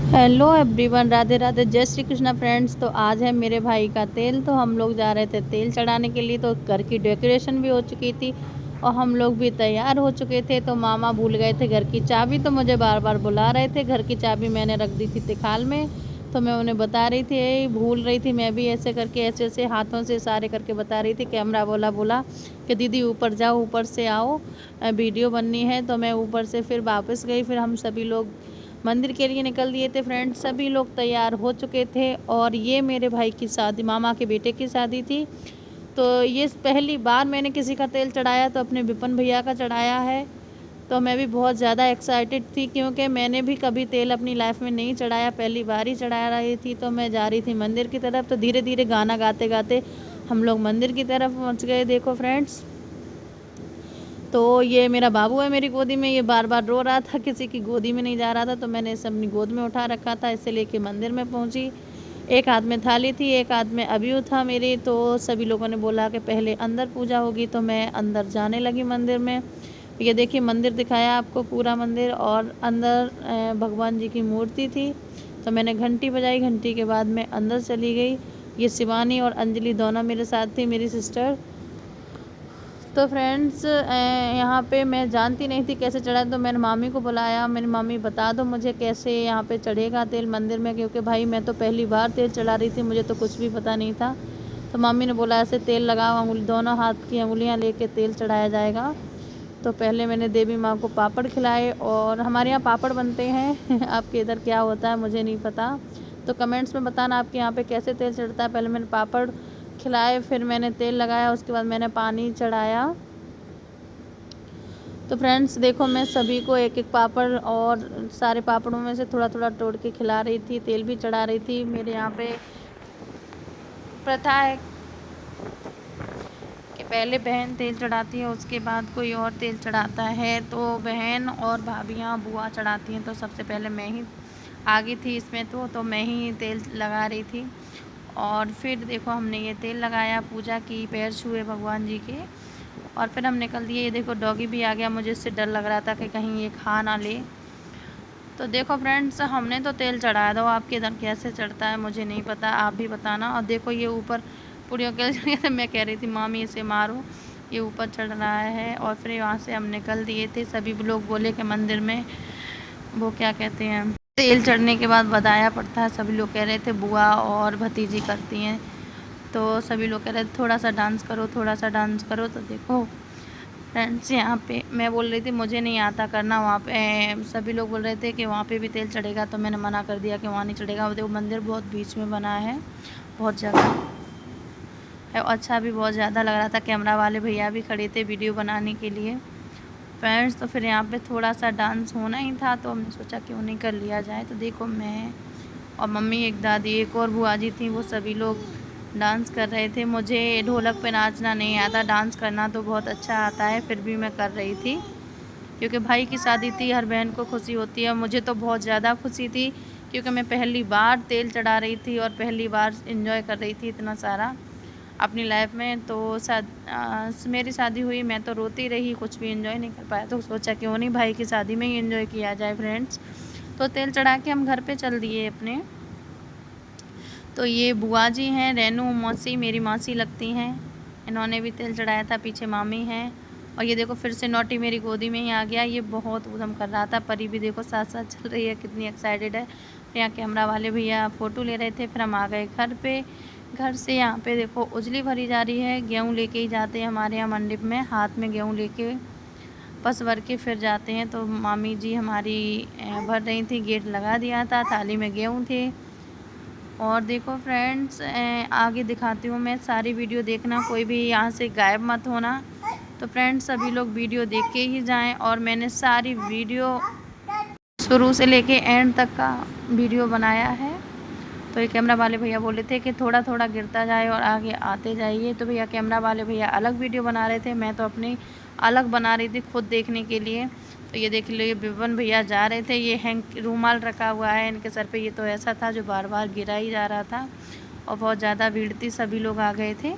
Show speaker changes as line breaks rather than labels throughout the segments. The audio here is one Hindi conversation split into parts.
हेलो एवरीवन, राधे राधे, जय श्री कृष्णा फ्रेंड्स। तो आज है मेरे भाई का तेल, तो हम लोग जा रहे थे तेल चढ़ाने के लिए। तो घर की डेकोरेशन भी हो चुकी थी और हम लोग भी तैयार हो चुके थे। तो मामा भूल गए थे घर की चाबी, तो मुझे बार बार बुला रहे थे। घर की चाबी मैंने रख दी थी तिखाल में, तो मैं उन्हें बता रही थी, भूल रही थी मैं भी, ऐसे करके ऐसे ऐसे हाथों से इशारे करके बता रही थी। कैमरा बोला कि दीदी ऊपर जाओ, ऊपर से आओ, वीडियो बननी है। तो मैं ऊपर से फिर वापस गई। फिर हम सभी लोग मंदिर के लिए निकल दिए थे फ्रेंड्स। सभी लोग तैयार हो चुके थे और ये मेरे भाई की शादी, मामा के बेटे की शादी थी। तो ये पहली बार मैंने किसी का तेल चढ़ाया, तो अपने विपन भैया का चढ़ाया है। तो मैं भी बहुत ज़्यादा एक्साइटेड थी, क्योंकि मैंने भी कभी तेल अपनी लाइफ में नहीं चढ़ाया, पहली बार ही चढ़ा रही थी। तो मैं जा रही थी मंदिर की तरफ। तो धीरे धीरे गाना गाते गाते हम लोग मंदिर की तरफ पहुँच गए। देखो फ्रेंड्स, तो ये मेरा बाबू है मेरी गोदी में, ये बार बार रो रहा था, किसी की गोदी में नहीं जा रहा था। तो मैंने इसे अपनी गोद में उठा रखा था, इसे लेके मंदिर में पहुंची। एक हाथ में थाली थी, एक हाथ में अभियू था मेरे। तो सभी लोगों ने बोला कि पहले अंदर पूजा होगी, तो मैं अंदर जाने लगी मंदिर में। ये देखिए मंदिर दिखाया आपको, पूरा मंदिर, और अंदर भगवान जी की मूर्ति थी। तो मैंने घंटी बजाई, घंटी के बाद मैं अंदर चली गई। ये शिवानी और अंजलि दोनों मेरे साथ थी, मेरी सिस्टर। तो फ्रेंड्स, यहाँ पे मैं जानती नहीं थी कैसे चढ़ा, तो मैंने मामी को बुलाया। मेरी मामी बता दो मुझे कैसे यहाँ पे चढ़ेगा तेल मंदिर में, क्योंकि भाई मैं तो पहली बार तेल चढ़ा रही थी, मुझे तो कुछ भी पता नहीं था। तो मामी ने बोला ऐसे तेल लगाओ, दोनों हाथ की अंगुलियाँ लेके तेल चढ़ाया जाएगा। तो पहले मैंने देवी माँ को पापड़ खिलाए, और हमारे यहाँ पापड़ बनते हैं आपके इधर क्या होता है मुझे नहीं पता, तो कमेंट्स में बताना आपके यहाँ पे कैसे तेल चढ़ता है। पहले मैंने पापड़ खिलाए, फिर मैंने तेल लगाया, उसके बाद मैंने पानी चढ़ाया। तो फ्रेंड्स देखो, मैं सभी को एक एक पापड़ और सारे पापड़ों में से थोड़ा थोड़ा तोड़ के खिला रही थी, तेल भी चढ़ा रही थी। मेरे यहाँ पे प्रथा है कि पहले बहन तेल चढ़ाती है, उसके बाद कोई और तेल चढ़ाता है। तो बहन और भाभियाँ बुआ चढ़ाती हैं, तो सबसे पहले मैं ही आगे थी इसमें, तो मैं ही तेल लगा रही थी। और फिर देखो हमने ये तेल लगाया, पूजा की, पैर छुए भगवान जी के, और फिर हम निकल दिए। ये देखो डॉगी भी आ गया, मुझे इससे डर लग रहा था कि कहीं ये खा ना ले। तो देखो फ्रेंड्स, हमने तो तेल चढ़ाया था, आपके इधर कैसे चढ़ता है मुझे नहीं पता, आप भी बताना। और देखो ये ऊपर पूड़ियों के लिए मैं कह रही थी मामी इसे मारो, ये ऊपर चढ़ रहा है। और फिर वहाँ से हम निकल दिए थे। सभी लोग बोले कि मंदिर में वो क्या कहते हैं, तेल चढ़ने के बाद बताया पड़ता है। सभी लोग कह रहे थे बुआ और भतीजी करती हैं, तो सभी लोग कह रहे थे थोड़ा सा डांस करो, थोड़ा सा डांस करो। तो देखो फ्रेंड्स, यहाँ पे मैं बोल रही थी मुझे नहीं आता करना, वहाँ पे सभी लोग बोल रहे थे कि वहाँ पे भी तेल चढ़ेगा, तो मैंने मना कर दिया कि वहाँ नहीं चढ़ेगा। देखो मंदिर बहुत बीच में बना है, बहुत जगह है, अच्छा भी बहुत ज़्यादा लग रहा था। कैमरा वाले भैया भी खड़े थे वीडियो बनाने के लिए फ्रेंड्स। तो फिर यहाँ पे थोड़ा सा डांस होना ही था, तो हमने सोचा क्यों नहीं कर लिया जाए। तो देखो मैं और मम्मी, एक दादी, एक और बुआ जी थी, वो सभी लोग डांस कर रहे थे। मुझे ढोलक पे नाचना नहीं आता, डांस करना तो बहुत अच्छा आता है, फिर भी मैं कर रही थी क्योंकि भाई की शादी थी। हर बहन को खुशी होती है, मुझे तो बहुत ज़्यादा खुशी थी, क्योंकि मैं पहली बार तेल चढ़ा रही थी और पहली बार इंजॉय कर रही थी इतना सारा अपनी लाइफ में। तो मेरी शादी हुई, मैं तो रोती रही, कुछ भी एंजॉय नहीं कर पाया। तो सोचा क्यों नहीं भाई की शादी में ही एंजॉय किया जाए फ्रेंड्स। तो तेल चढ़ा के हम घर पे चल दिए अपने। तो ये बुआ जी हैं, रेनू मौसी, मेरी मौसी लगती हैं, इन्होंने भी तेल चढ़ाया था। पीछे मामी हैं, और ये देखो फिर से नोटी मेरी गोदी में ही आ गया, ये बहुत ऊधम कर रहा था। परी भी देखो साथ साथ चल रही है, कितनी एक्साइटेड है। यहाँ कैमरा वाले भैया फ़ोटो ले रहे थे। फिर हम आ गए घर पे। घर से यहाँ पे देखो उजली भरी जा रही है, गेहूँ लेके ही जाते हैं हमारे यहाँ मंडप में, हाथ में गेहूँ लेके बस भर के फिर जाते हैं। तो मामी जी हमारी भर रही थी, गेट लगा दिया था, थाली में गेहूँ थे। और देखो फ्रेंड्स, आगे दिखाती हूँ मैं, सारी वीडियो देखना, कोई भी यहाँ से गायब मत होना। तो फ्रेंड्स सभी लोग वीडियो देख के ही जाएं, और मैंने सारी वीडियो शुरू से लेके एंड तक का वीडियो बनाया है। तो ये कैमरा वाले भैया बोले थे कि थोड़ा थोड़ा गिरता जाए और आगे आते जाइए। तो भैया कैमरा वाले भैया अलग वीडियो बना रहे थे, मैं तो अपनी अलग बना रही थी खुद देखने के लिए। तो ये देख लो, ये विपन भैया जा रहे थे, ये हैंग रूमाल रखा हुआ है इनके सर पे, ये तो ऐसा था जो बार बार गिरा ही जा रहा था, और बहुत ज़्यादा भीड़ थी, सभी लोग आ गए थे।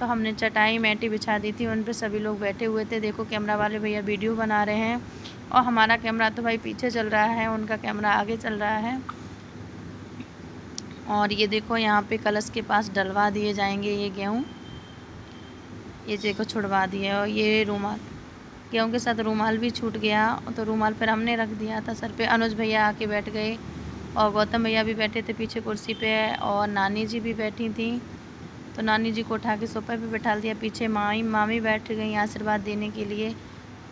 तो हमने चटाई मैटी बिछा दी थी, उन पर सभी लोग बैठे हुए थे। देखो कैमरा वाले भैया वीडियो बना रहे हैं, और हमारा कैमरा तो भाई पीछे चल रहा है, उनका कैमरा आगे चल रहा है। और ये देखो यहाँ पे कलश के पास डलवा दिए जाएंगे ये गेहूँ। ये देखो छुड़वा दिए। और ये रुमाल, गेहूँ के साथ रुमाल भी छूट गया, तो रुमाल फिर हमने रख दिया था सर पे। अनुज भैया आके बैठ गए और गौतम भैया भी बैठे थे पीछे कुर्सी पे, और नानी जी भी बैठी थी। तो नानी जी को उठा के सोफे पे बैठा दिया। पीछे मामी बैठ गई आशीर्वाद देने के लिए।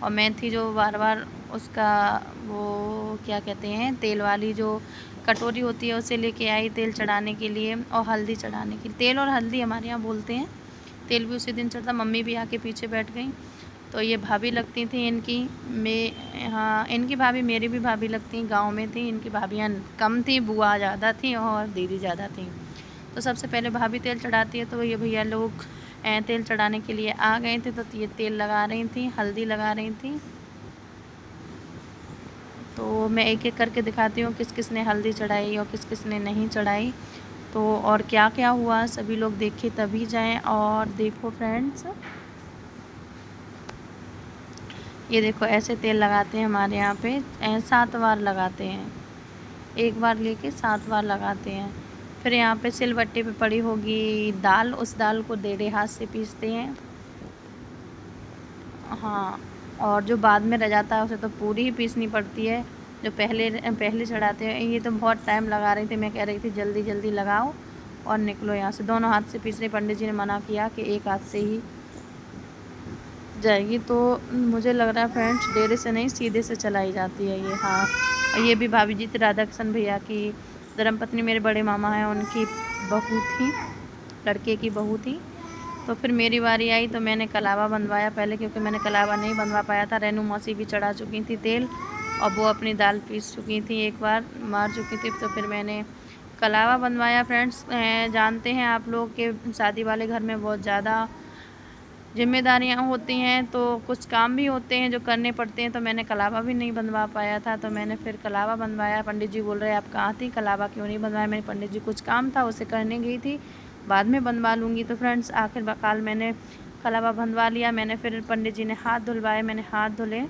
और मैं थी जो बार बार उसका वो क्या कहते हैं, तेल वाली जो कटोरी होती है उसे लेके आई तेल चढ़ाने के लिए और हल्दी चढ़ाने के लिए। तेल और हल्दी हमारे यहाँ बोलते हैं। तेल भी उसी दिन चढ़ता। मम्मी भी आके पीछे बैठ गई। तो ये भाभी लगती थी इनकी, हाँ इनकी भाभी मेरी भी भाभी लगती, गांव में थी। इनकी भाभियाँ कम थी, बुआ ज़्यादा थी और दीदी ज़्यादा थी। तो सबसे पहले भाभी तेल चढ़ाती है, तो ये भैया लोग तेल चढ़ाने के लिए आ गए थे। तो ये तेल लगा रही थी, हल्दी लगा रही थी। तो मैं एक एक करके दिखाती हूँ किस किस ने हल्दी चढ़ाई और किस किस ने नहीं चढ़ाई। तो और क्या क्या हुआ सभी लोग देखे तभी जाएं। और देखो फ्रेंड्स, ये देखो ऐसे तेल लगाते हैं हमारे यहाँ पे, 7 बार लगाते हैं। एक बार लेके 7 बार लगाते हैं। फिर यहाँ पे सिलबट्टे पे पड़ी होगी दाल, उस दाल को डेढ़े हाथ से पीसते हैं। हाँ, और जो बाद में रह जाता है उसे तो पूरी ही पीसनी पड़ती है। जो पहले चढ़ाते हैं। ये तो बहुत टाइम लगा रही थी, मैं कह रही थी जल्दी जल्दी लगाओ और निकलो यहाँ से। दोनों हाथ से पीस रहे। पंडित जी ने मना किया कि एक हाथ से ही जाएगी। तो मुझे लग रहा है फ्रेंड्स डेरे से नहीं सीधे से चलाई जाती है ये। हाँ, और ये भी भाभी जी थी, राधा कृष्ण भैया की धर्मपत्नी, मेरे बड़े मामा हैं उनकी बहू थी, लड़के की बहू थी। तो फिर मेरी बारी आई तो मैंने कलावा बंधवाया पहले, क्योंकि मैंने कलावा नहीं बंधवा पाया था। रेनू मौसी भी चढ़ा चुकी थी तेल और वो अपनी दाल पीस चुकी थी, एक बार मार चुकी थी। तो फिर मैंने कलावा बंधवाया। फ्रेंड्स जानते हैं आप लोग के शादी वाले घर में बहुत ज़्यादा जिम्मेदारियां होती हैं, तो कुछ काम भी होते हैं जो करने पड़ते हैं। तो मैंने कलावा भी नहीं बंधवा पाया था, तो मैंने फिर कलावा बंधवाया। पंडित जी बोल रहे आप कहाँ थी, कलावा क्यों नहीं बंधवाया? मैंने पंडित जी कुछ काम था उसे करने गई थी, बाद में बंधवा लूँगी। तो फ्रेंड्स आखिर बकाल मैंने कलावा बंधवा लिया। मैंने फिर पंडित जी ने हाथ धुलवाए, मैंने हाथ धुले।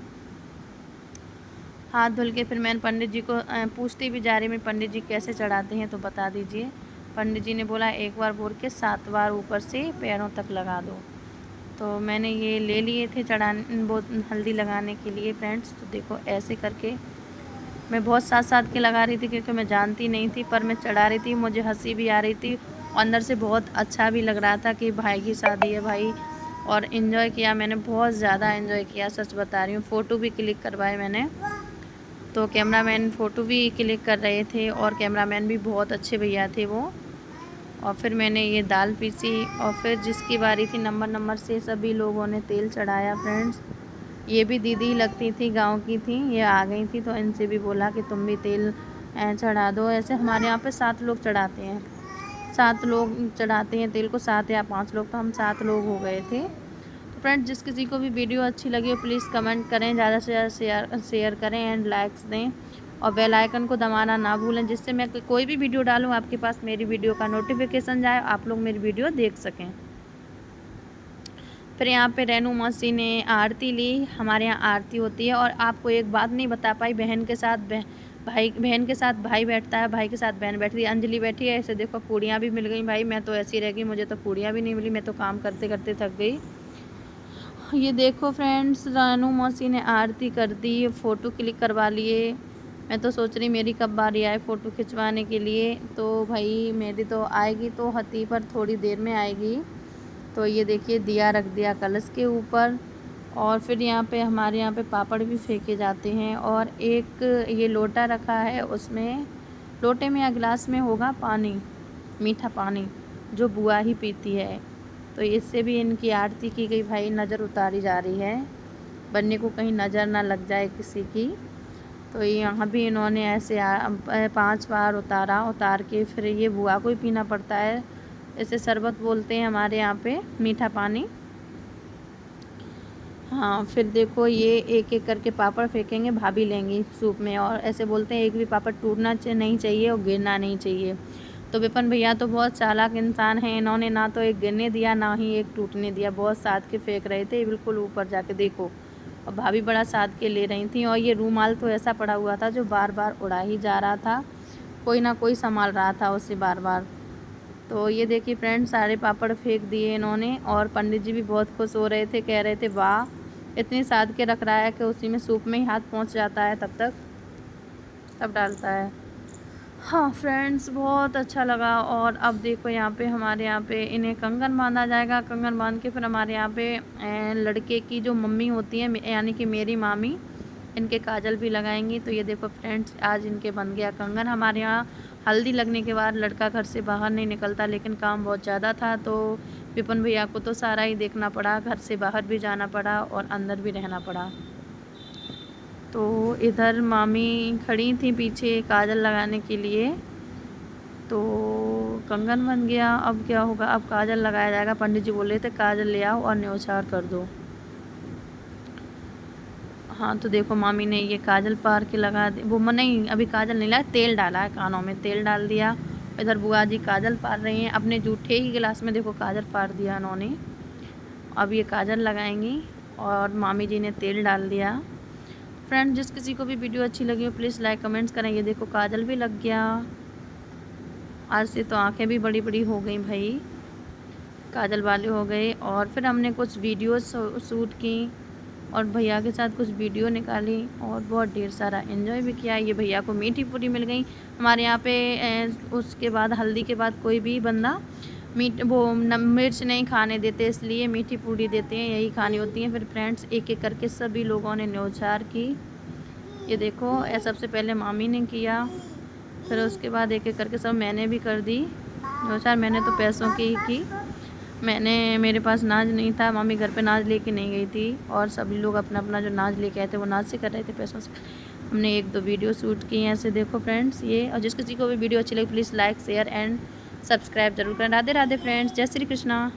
हाथ धुल के फिर मैंने पंडित जी को पूछती भी जा रही, मैं पंडित जी कैसे चढ़ाते हैं तो बता दीजिए। पंडित जी ने बोला एक बार बोल के 7 बार ऊपर से पैरों तक लगा दो। तो मैंने ये ले लिए थे चढ़ाने, वो हल्दी लगाने के लिए फ्रेंड्स। तो देखो ऐसे करके मैं बहुत साथ साथ के लगा रही थी, क्योंकि मैं जानती नहीं थी, पर मैं चढ़ा रही थी। मुझे हंसी भी आ रही थी, अंदर से बहुत अच्छा भी लग रहा था कि भाई की शादी है भाई। और इन्जॉय किया मैंने, बहुत ज़्यादा इन्जॉय किया, सच बता रही हूँ। फ़ोटो भी क्लिक करवाए मैंने। तो कैमरामैन फ़ोटो भी क्लिक कर रहे थे, और कैमरामैन भी बहुत अच्छे भैया थे वो। और फिर मैंने ये दाल पीसी, और फिर जिसकी बारी थी नंबर से सभी लोगों ने तेल चढ़ाया फ्रेंड्स। ये भी दीदी लगती थी, गांव की थी, ये आ गई थी। तो इनसे भी बोला कि तुम भी तेल चढ़ा दो। ऐसे हमारे यहाँ पे 7 लोग चढ़ाते हैं, 7 लोग चढ़ाते हैं तेल को, 7 या 5 लोग, तो हम 7 लोग हो गए थे। तो फ्रेंड्स जिस किसी को भी वीडियो अच्छी लगी हो प्लीज़ कमेंट करें, ज़्यादा से ज़्यादा शेयर करें एंड लाइक्स दें, और बेल आइकन को दबाना ना भूलें, जिससे मैं कोई भी वीडियो डालूँ आपके पास मेरी वीडियो का नोटिफिकेशन जाए, आप लोग मेरी वीडियो देख सकें। फिर यहाँ पे रेनू मौसी ने आरती ली। हमारे यहाँ आरती होती है। और आपको एक बात नहीं बता पाई, बहन के साथ बहन के साथ भाई बैठता है, भाई के साथ बहन बैठती है। अंजलि बैठी है, ऐसे देखो पूड़ियाँ भी मिल गई भाई, मैं तो ऐसी रह गई, मुझे तो पूड़ियाँ भी नहीं मिली, मैं तो काम करते करते थक गई। ये देखो फ्रेंड्स रेनू मौसी ने आरती कर दी, फ़ोटो क्लिक करवा लिए। मैं तो सोच रही मेरी कब बारी आए फ़ोटो खिंचवाने के लिए। तो भाई मेरी तो आएगी तो हती पर थोड़ी देर में आएगी। तो ये देखिए दिया रख दिया कलश के ऊपर। और फिर यहाँ पे हमारे यहाँ पे पापड़ भी फेंके जाते हैं। और एक ये लोटा रखा है, उसमें लोटे में या गिलास में होगा पानी, मीठा पानी, जो बुआ ही पीती है। तो इससे भी इनकी आरती की गई भाई, नज़र उतारी जा रही है, बनने को कहीं नज़र ना लग जाए किसी की। तो यहाँ भी इन्होंने ऐसे 5 बार उतार के फिर ये बुआ को ही पीना पड़ता है। इसे शरबत बोलते हैं हमारे यहाँ पे, मीठा पानी। हाँ, फिर देखो ये एक एक करके पापड़ फेंकेंगे, भाभी लेंगी सूप में। और ऐसे बोलते हैं एक भी पापड़ टूटना नहीं चाहिए और गिरना नहीं चाहिए। तो विपन भैया तो बहुत चालाक इंसान हैं, इन्होंने ना तो एक गिरने दिया ना ही एक टूटने दिया, बहुत साथ के फेंक रहे थे बिल्कुल ऊपर जाके देखो। और भाभी बड़ा साथ के ले रही थी। और ये रूमाल तो ऐसा पड़ा हुआ था जो बार बार उड़ा ही जा रहा था। कोई ना कोई संभाल रहा था उसे बार बार। तो ये देखिए फ्रेंड्स, सारे पापड़ फेंक दिए इन्होंने और पंडित जी भी बहुत खुश हो रहे थे, कह रहे थे वाह, इतनी साध के रख रहा है कि उसी में सूप में ही हाथ पहुंच जाता है, तब तक सब डालता है। हाँ फ्रेंड्स, बहुत अच्छा लगा। और अब देखो यहाँ पे हमारे यहाँ पे इन्हें कंगन बांधा जाएगा। कंगन बांध के फिर हमारे यहाँ पे लड़के की जो मम्मी होती है, यानी कि मेरी मामी, इनके काजल भी लगाएंगी। तो ये देखो फ्रेंड्स, आज इनके बन गया कंगन। हमारे यहाँ हल्दी लगने के बाद लड़का घर से बाहर नहीं निकलता, लेकिन काम बहुत ज़्यादा था तो विपिन भैया को तो सारा ही देखना पड़ा, घर से बाहर भी जाना पड़ा और अंदर भी रहना पड़ा। तो इधर मामी खड़ी थी पीछे काजल लगाने के लिए। तो कंगन बन गया। अब क्या होगा, अब काजल लगाया जाएगा। पंडित जी बोल रहे थे काजल ले आओ और न्योछावर कर दो। हाँ तो देखो मामी ने ये काजल पार के लगा दी, वो नहीं अभी काजल नहीं लाया, तेल डाला है, कानों में तेल डाल दिया। इधर बुआ जी काजल पार रही हैं, अपने जूठे ही गिलास में देखो काजल पार दिया उन्होंने। अब ये काजल लगाएंगी और मामी जी ने तेल डाल दिया। फ्रेंड, जिस किसी को भी वीडियो अच्छी लगी हो प्लीज़ लाइक कमेंट्स करें। ये देखो काजल भी लग गया। आज से तो आंखें भी बड़ी बड़ी हो गई भाई, काजल वाले हो गए। और फिर हमने कुछ वीडियो शूट की और भैया के साथ कुछ वीडियो निकाली और बहुत ढेर सारा एंजॉय भी किया। ये भैया को मीठी पूरी मिल गई। हमारे यहाँ पे उसके बाद हल्दी के बाद कोई भी बंदा मिर्च नहीं खाने देते, इसलिए मीठी पूरी देते हैं, यही खानी होती है। फिर फ्रेंड्स, एक एक करके सभी लोगों ने न्योछावर की। ये देखो सबसे पहले मामी ने किया, फिर उसके बाद एक एक करके सब मैंने भी कर दी न्योछावर। मैंने तो पैसों की ही की, मेरे पास नाज नहीं था, मम्मी घर पे नाज लेके नहीं गई थी और सभी लोग अपना अपना जो नाज लेके आए थे वो नाज से कर रहे थे, पैसों से। हमने एक दो वीडियो शूट की हैं ऐसे देखो फ्रेंड्स ये। और जिस किसी को भी वीडियो अच्छी लगी please like share and subscribe जरूर करें। राधे राधे फ्रेंड्स, जय श्री कृष्णा।